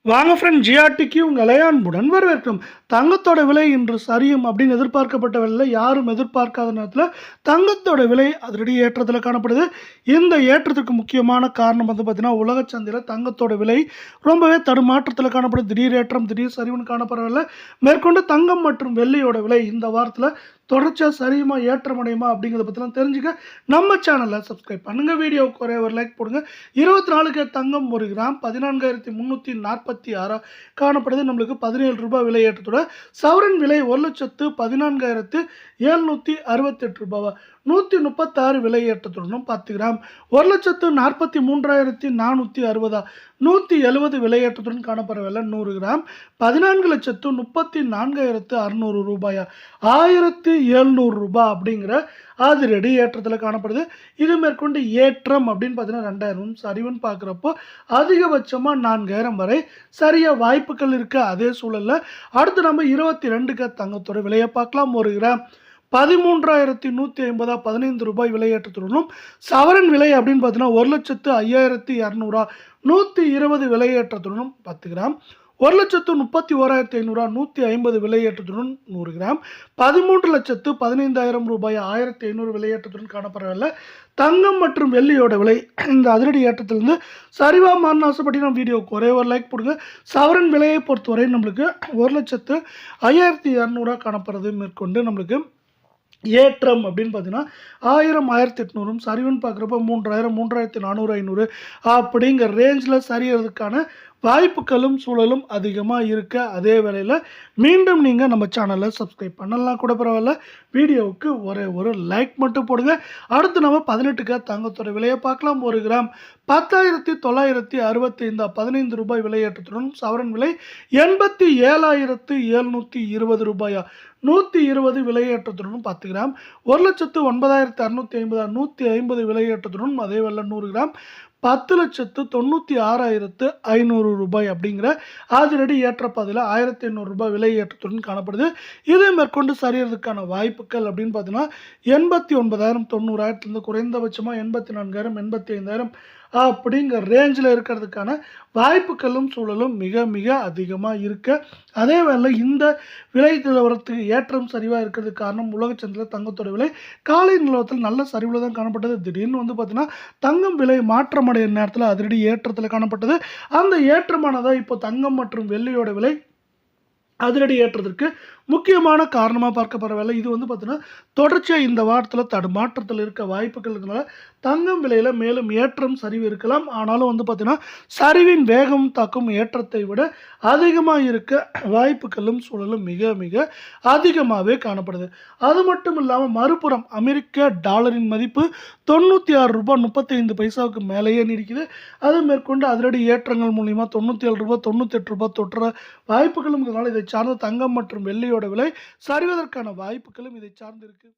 வாங்க ஃப்ரெண்ட், ஜிஆர்டிக்கு உங்களை அன்புடன் வரவேற்கிறோம். தங்கத்தோட விலை இன்று சரியும் அப்படின்னு எதிர்பார்க்கப்பட்ட விலையில் யாரும் எதிர்பார்க்காத நேரத்தில் தங்கத்தோட விலை அதிரடி ஏற்றத்தில் காணப்படுது. இந்த ஏற்றத்துக்கு முக்கியமான காரணம் பார்த்தீங்கன்னா, உலக சந்தையில் தங்கத்தோட விலை ரொம்பவே தடுமாற்றத்தில் காணப்படுது. திடீர் ஏற்றம், திடீர் சரிவுன்னு காணப்படவில்லை. மேற்கொண்டு தங்கம் மற்றும் வெள்ளியோட விலை இந்த வாரத்தில் தொடர்ச்சியாக சரியுமா ஏற்றமடையுமா அப்படிங்கிறத பற்றிலாம் தெரிஞ்சுக்க நம்ம சேனலை சப்ஸ்கிரைப் பண்ணுங்கள். வீடியோவுக்கு ஒரே ஒரு லைக் போடுங்க. 24 தங்கம் 1 கிராம் 14,346 காணப்படுது. நம்மளுக்கு 17 ரூபாய் விலை ஏற்றத்தோட சவரன் விலை 1,14,768 ரூபாவா 136 விலை ஏற்றத்துடனும் 10 கிராம் 1,43,460 170 விலை ஏற்றத்துடன் காணப்படுற விலை 100 கிராம் 14,34,600 ரூபாயா 1,700 ரூபாய் அப்படிங்கிற அதிரடி ஏற்றத்தில் காணப்படுது. இது மேற்கொண்டு ஏற்றம் அப்படின்னு பார்த்தீங்கன்னா 2,000 சரிவுன்னு பார்க்குறப்போ அதிகபட்சமாக 4,000 வரை சரியாக வாய்ப்புகள் இருக்குது. அதே சூழலில் அடுத்து நம்ம 22 தங்கத்தோட விலையை பார்க்கலாம். 1 கிராம் 13,150 15 ரூபாய் விலை ஏற்றத்துடனும் சவரன் விலை அப்படின்னு பார்த்தீங்கன்னா 1,05,200 120 விலை ஏற்றத்துடனும் 10 கிராம் 1,31,500 150 விலை ஏற்றத்துடன் 100 கிராம் 13,15,000 ரூபாய் 1,500 விலை ஏற்றத்துடன் காணப்படவில்லை. தங்கம் மற்றும் வெள்ளியோட விலை இந்த அதிரடி ஏற்றத்திலிருந்து சரிவா மாறின ஆசைப்பட்டீங்கன்னா வீடியோக்கு ஒரே ஒரு லைக் போடுங்க. சவரன் விலையை பொறுத்தவரை நம்மளுக்கு 1,05,200 காணப்படுறது. மேற்கொண்டு நம்மளுக்கு ஏற்றம் அப்படின்னு பார்த்தீங்கன்னா 1,000 1,800 சரிவுன்னு பார்க்குறப்ப 3,000 3,400 500 அப்படிங்கிற ரேஞ்சில் சரியறதுக்கான வாய்ப்புகளும் சூழலும் அதிகமாக இருக்க. அதே வேளையில் மீண்டும் நீங்கள் நம்ம சேனலை சப்ஸ்கிரைப் பண்ணலாம் கூட பரவாயில்ல. வீடியோவுக்கு ஒரே ஒரு லைக் மட்டும் போடுங்க. அடுத்து நம்ம 18 தங்கத்தோட விலையை பார்க்கலாம். 1 கிராம் 10,965 15 ரூபாய் விலை ஏற்றத்துடன் சவரன் விலை 87,720 ரூபாயா 120 விலை ஏற்றத்துடன் 10 கிராம் 1,09,650 150 விலை ஏற்றத்துடன் அதே வேலை 100 கிராம் 10,96,500 ரூபாய் அப்படிங்கிற அதிரடி ஏற்றப்பாதையில் 1,800 ரூபாய் விலை ஏற்றத்துடன் காணப்படுது. இதை மேற்கொண்டு சரியறதுக்கான வாய்ப்புகள் அப்படின்னு பார்த்தீங்கன்னா 89,000 90,000 குறைந்தபட்சமாக 84,000 85,000 அப்படிங்கிற ரேஞ்சில் இருக்கிறதுக்கான வாய்ப்புகளும் சூழலும் மிக மிக அதிகமாக இருக்க. அதே வேளை இந்த விலை நிலவரத்துக்கு ஏற்றம் சரிவாக இருக்கிறதுக்கு காரணம் உலக சந்தையில் தங்கத்தோட விலை காலை நிலவரத்தில் நல்ல சரிவில் தான் காணப்பட்டது. திடீர்னு பார்த்தீங்கன்னா தங்கம் விலை மாற்றமடைய நேரத்தில் அதிரடி ஏற்றத்தில் காணப்பட்டது. அந்த ஏற்றமானதாக இப்போ தங்கம் மற்றும் வெள்ளியோட விலை அதிரடி ஏற்றத்திற்கு முக்கியமான காரணமாக பார்க்கப்படவில்லை. இது பார்த்தீங்கன்னா தொடர்ச்சியாக இந்த வாரத்தில் தடுமாற்றத்தில் இருக்க வாய்ப்புகள் இருக்கிறதுனால தங்கம் விலையில் மேலும் ஏற்றம் சரிவு இருக்கலாம். ஆனாலும் பார்த்தீங்கன்னா சரிவின் வேகம் தாக்கும் ஏற்றத்தை விட அதிகமாக இருக்க வாய்ப்புகளும் சூழலும் மிக மிக அதிகமாகவே காணப்படுது. அது மட்டும் இல்லாமல் மறுபுறம் அமெரிக்க டாலரின் மதிப்பு 96 ரூபாய் 35 பைசாவுக்கு மேலேயே நீடிக்குது. அது மேற்கொண்டு அதிரடி ஏற்றங்கள் மூலிமா 97 ரூபாய் 98 ரூபாய் தொற்ற வாய்ப்புகளும் இதனால் இதை சார்ந்த தங்கம் மற்றும் வெள்ளியோட விலை சரிவதற்கான வாய்ப்புகளும் இதை சார்ந்து இருக்கு.